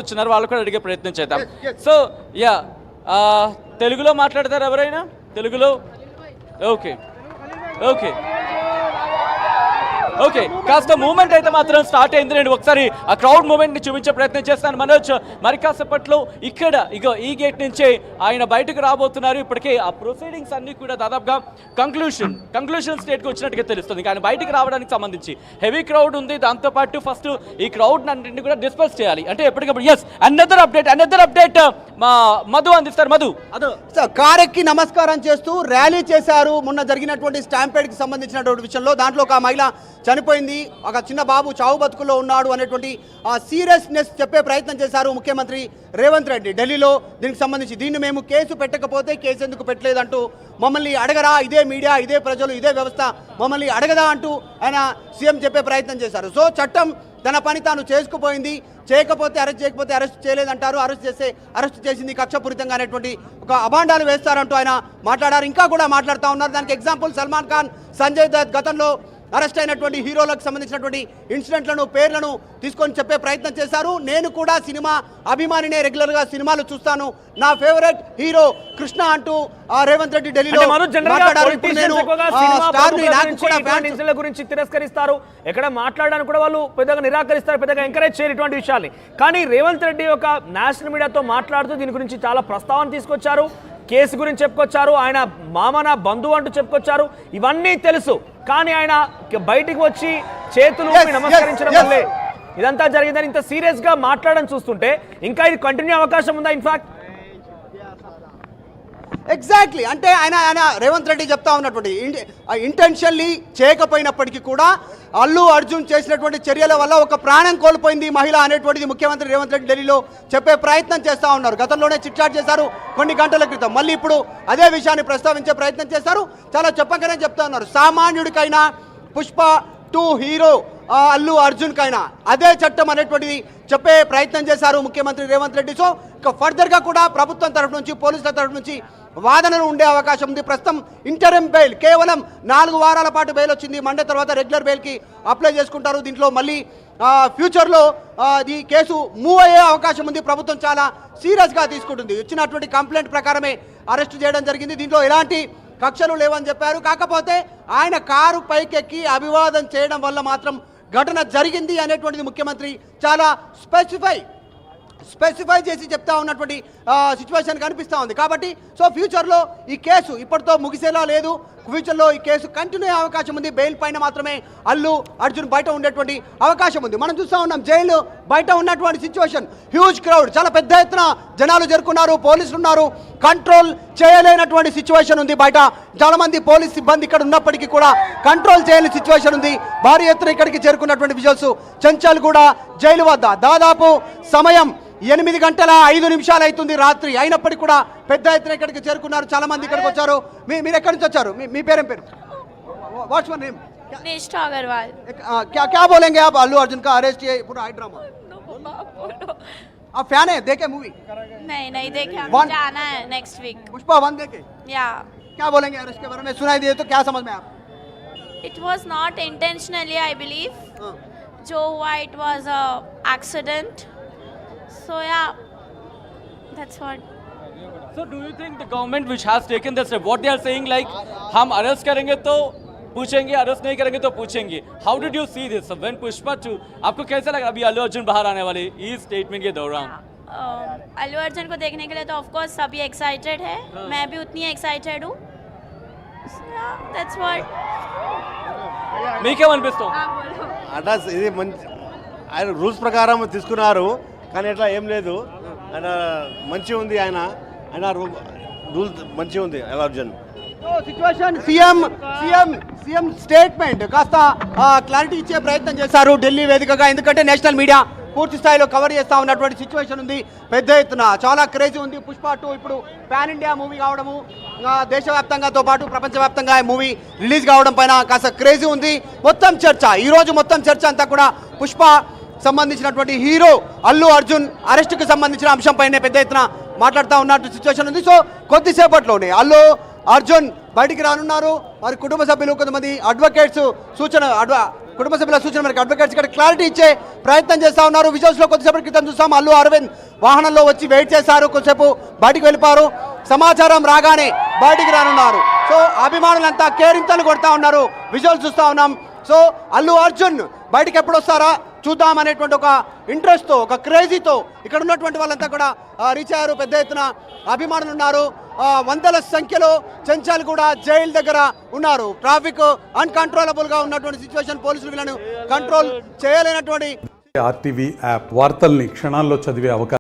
వచ్చినారు వాళ్ళు కూడా అడిగే ప్రయత్నం చేద్దాం. సో యా తెలుగులో మాట్లాడతారు ఎవరైనా? తెలుగులో ఓకే ఓకే ఓకే కాస్త మూమెంట్ అయితే మాత్రం స్టార్ట్ అయింది. నేను ఒకసారి ఆ క్రౌడ్ మూమెంట్ ని చూపించే ప్రయత్నం చేస్తాను. మనోజ్ మరి కాసేపట్లో ఇక్కడ ఇగో ఈ గేట్ నుంచే ఆయన బయటకు రాబోతున్నారు. ఇప్పటికే ఆ ప్రొసీడింగ్స్ అన్ని కూడా దాదాపుగా కంక్లూషన్ స్టేట్కి వచ్చినట్టుగా తెలుస్తుంది. ఆయన బయటకు రావడానికి సంబంధించి హెవీ క్రౌడ్ ఉంది. దాంతోపాటు ఫస్ట్ ఈ క్రౌడ్ అన్నింటినీ కూడా డిస్పర్స్ చేయాలి. అంటే ఎప్పటికప్పుడు ఎస్ అనదర్ అప్డేట్ మా మధు అందిస్తారు. మధు కారెక్కి నమస్కారం చేస్తూ ర్యాలీ చేశారు. మొన్న జరిగినటువంటి స్టాంపేడ్కి సంబంధించినటువంటి విషయంలో దాంట్లో ఒక మహిళ చనిపోయింది, ఒక చిన్న బాబు చావు బతుకుల్లో ఉన్నాడు అనేటువంటి సీరియస్నెస్ చెప్పే ప్రయత్నం చేశారు ముఖ్యమంత్రి రేవంత్ రెడ్డి ఢిల్లీలో. దీనికి సంబంధించి దీన్ని మేము కేసు పెట్టకపోతే కేసు ఎందుకు పెట్టలేదంటూ మమ్మల్ని అడగరా, ఇదే మీడియా, ఇదే ప్రజలు, ఇదే వ్యవస్థ మమ్మల్ని అడగదా అంటూ ఆయన సీఎం చెప్పే ప్రయత్నం చేశారు. సో చట్టం తన పని తాను చేసుకుపోయింది, చేయకపోతే అరెస్ట్ చేయకపోతే అరెస్ట్ చేయలేదంటారు, అరెస్ట్ చేసింది కక్షపూరితంగా అనేటువంటి ఒక అభాండాలు వేస్తారంటూ ఆయన మాట్లాడారు. ఇంకా కూడా మాట్లాడుతూ ఉన్నారు. దానికి ఎగ్జాంపుల్ సల్మాన్ ఖాన్, సంజయ్ దత్ గతంలో అరెస్ట్ అయినటువంటి హీరోలకు సంబంధించినటువంటి ఇన్సిడెంట్లను, పేర్లను తీసుకొని చెప్పే ప్రయత్నం చేశారు. నేను కూడా సినిమా అభిమానినే, రెగ్యులర్గా సినిమాలు చూస్తాను, నా ఫేవరెట్ హీరో కృష్ణ అంటూ రేవంత్ రెడ్డి ఢిల్లీలో గురించి తిరస్కరిస్తారు. ఎక్కడ మాట్లాడడానికి కూడా వాళ్ళు పెద్దగా నిరాకరిస్తారు, పెద్దగా ఎంకరేజ్ చేయరు ఇటువంటి విషయాల్ని. కానీ రేవంత్ రెడ్డి ఒక నేషనల్ మీడియాతో మాట్లాడుతూ దీని గురించి చాలా ప్రస్తావన తీసుకొచ్చారు. కేసు గురించి చెప్పుకొచ్చారు. ఆయన మామన బంధువు అంటూ చెప్పుకొచ్చారు. ఇవన్నీ తెలుసు. కానీ ఆయన బయటికి వచ్చి చేతులు నమస్కరించడం వల్లే ఇదంతా జరిగిందని ఇంత సీరియస్ గా మాట్లాడడం చూస్తుంటే ఇంకా ఇది కంటిన్యూ అవకాశం ఉందా? ఇన్ఫాక్ట్ ఎగ్జాక్ట్లీ అంటే ఆయన రేవంత్ రెడ్డి చెప్తా ఉన్నటువంటి ఇంటెన్షన్లీ చేయకపోయినప్పటికీ కూడా అల్లు అర్జున్ చేసినటువంటి చర్యల వల్ల ఒక ప్రాణం కోల్పోయింది మహిళ అనేటువంటిది ముఖ్యమంత్రి రేవంత్ రెడ్డి ఢిల్లీలో చెప్పే ప్రయత్నం చేస్తూ ఉన్నారు. గతంలోనే చిట్చాట్ చేశారు కొన్ని గంటల క్రితం, మళ్ళీ ఇప్పుడు అదే విషయాన్ని ప్రస్తావించే ప్రయత్నం చేశారు. చాలా చెప్పకనే చెప్తా ఉన్నారు. సామాన్యుడికైనా పుష్ప 2 హీరో అల్లు అర్జున్ కైనా అదే చట్టం అనేటువంటిది చెప్పే ప్రయత్నం చేశారు ముఖ్యమంత్రి రేవంత్ రెడ్డి. సో ఇక ఫర్దర్గా కూడా ప్రభుత్వం తరఫు నుంచి, పోలీసుల తరఫు నుంచి వాదనలు ఉండే అవకాశం ఉంది. ప్రస్తుతం ఇంటరిమ్ బెయిల్ కేవలం 4 వారాల పాటు బెయిల్ వచ్చింది. మండే తర్వాత రెగ్యులర్ బెయిల్కి అప్లై చేసుకుంటారు. దీంట్లో మళ్ళీ ఫ్యూచర్లో ఈ కేసు మూవ్ అయ్యే అవకాశం ఉంది. ప్రభుత్వం చాలా సీరియస్గా తీసుకుంటుంది. ఇచ్చినటువంటి కంప్లైంట్ ప్రకారమే అరెస్ట్ చేయడం జరిగింది. దీంట్లో ఎలాంటి కక్షలు లేవని చెప్పారు. కాకపోతే ఆయన కారు పైకెక్కి అభివాదం చేయడం వల్ల మాత్రం ఘటన జరిగింది అనేటువంటిది ముఖ్యమంత్రి చాలా స్పెసిఫై చేసి చెప్తా ఉన్నటువంటి సిచ్యువేషన్ కనిపిస్తూ ఉంది. కాబట్టి సో ఫ్యూచర్లో ఈ కేసు ఇప్పటితో ముగిసేలా లేదు. ఫ్యూచర్లో ఈ కేసు కంటిన్యూ అయ్యే అవకాశం ఉంది. బెయిల్ పైన మాత్రమే అల్లు అర్జున్ బయట ఉండేటువంటి అవకాశం ఉంది. మనం చూస్తూ ఉన్నాం జైలు బయట ఉన్నటువంటి సిచ్యువేషన్. హ్యూజ్ క్రౌడ్, చాలా పెద్ద ఎత్తున జనాలు చేరుకున్నారు, పోలీసులు ఉన్నారు. కంట్రోల్ చేయలేనటువంటి సిచ్యువేషన్ ఉంది. బయట చాలా మంది పోలీస్ సిబ్బంది ఇక్కడ ఉన్నప్పటికీ కూడా కంట్రోల్ చేయలేని సిచ్యువేషన్ ఉంది. భారీ ఎత్తున ఇక్కడికి చేరుకున్నటువంటి విజువల్స్ చెంచల్ కూడా జైలు వద్ద దాదాపు సమయం 8:05 అవుతుంది రాత్రి. అయినప్పటికీ కూడా పెద్ద ఎత్తున ఇక్కడికి చేరుకున్నారు. చాలా మంది ఇక్కడికి వచ్చారు. మీరు ఎక్కడి నుంచి వచ్చారు? మీ పేరేం పేరు? What's your name? निष्ठा अग्रवाल। क्या बोलेंगे आप अल्लू अर्जुन का अरेस्ट ये पूरा हाई ड्रामा? आप फैन है? देखे मूवी? नहीं देखे, हमें जाना है नेक्स्ट वीक। पुष्पा 1 देखे? या क्या बोलेंगे अरेस्ट के बारे में? सुनाई दिए तो क्या समझ में आप? It was not intentionally, I believe. जो हुआ it was a accident. So yeah, that's what. So do you think the government which has taken this step, what they are saying like हम अरेस्ट करेंगे तो पूछेंगे, arrest नहीं करेंगे तो पूछेंगे, how did you see this when Pushpa 2? आपको कैसा लगा अभी अल्लू अर्जुन बाहर आने वाले इस स्टेटमेंट के दौरान? अल्लू अर्जुन को देखने के लिए तो ऑफ कोर्स सभी एक्साइटेड है. मैं भी उतनी एक्साइटेड हूँ. That's what. మీకేమనిపిస్తుంది? అంటే ఇది మంచి ఆయన రూల్స్ ప్రకారం తీసుకున్నారు. కానీ ఎట్లా ఏం లేదు. ఆయన మంచిగా ఉంది. ఆయన రూల్ మంచిగా ఉంది Allu Arjun. Situation CM statement కాస్త క్లారిటీ ఇచ్చే ప్రయత్నం చేశారు ఢిల్లీ వేదికగా. ఎందుకంటే నేషనల్ మీడియా పూర్తి స్థాయిలో కవర్ చేస్తూ ఉన్నటువంటి సిచ్యువేషన్ ఉంది. పెద్ద ఎత్తున చాలా క్రేజీ ఉంది. పుష్ప 2 ఇప్పుడు పాన్ ఇండియా మూవీ కావడము, దేశవ్యాప్తంగాతో పాటు ప్రపంచవ్యాప్తంగా మూవీ రిలీజ్ కావడం పైన కాస్త క్రేజీ ఉంది. మొత్తం చర్చ ఈరోజు అంతా కూడా పుష్ప సంబంధించినటువంటి హీరో అల్లు అర్జున్ అరెస్టుకు సంబంధించిన అంశంపైనే పెద్ద ఎత్తున మాట్లాడుతూ ఉన్నట్టు సిచ్యువేషన్ ఉంది. సో కొద్దిసేపట్లోనే అల్లు అర్జున్ బయటికి రానున్నారు. వారి కుటుంబ సభ్యులు, కొంతమంది అడ్వకేట్స్ కుటుంబ సభ్యుల సూచన మేరకు అడ్వకేట్స్ ఇక్కడ క్లారిటీ ఇచ్చే ప్రయత్నం చేస్తా ఉన్నారు. విజువల్స్ లో కొద్దిసేపటి క్రితం చూస్తాం అల్లు అరవింద్ వాహనంలో వచ్చి వెయిట్ చేశారు, కొద్దిసేపు బయటికి వెళ్ళిపోయారు. సమాచారం రాగానే బయటికి రానున్నారు. సో అభిమానులంతా కేరింతలు కొడతా ఉన్నారు, విజువల్స్ చూస్తా ఉన్నాం. సో అల్లు అర్జున్ బయటికి ఎప్పుడు వస్తారా చూద్దాం అనేటువంటి ఒక ఇంట్రెస్ట్తో, ఒక క్రేజీతో ఇక్కడ ఉన్నటువంటి వాళ్ళంతా కూడా రీచ్ అయ్యారు. పెద్ద ఎత్తున అభిమానులు ఉన్నారు. వందల సంఖ్యలో చెంచాలు కూడా జైలు దగ్గర ఉన్నారు. ట్రాఫిక్ అన్కంట్రోలబుల్గా ఉన్నటువంటి సిచ్యువేషన్, పోలీసులు వీళ్ళను కంట్రోల్ చేయలేనటువంటి. RTV యాప్ వార్తల్ని క్షణాల్లో చదివే అవకాశం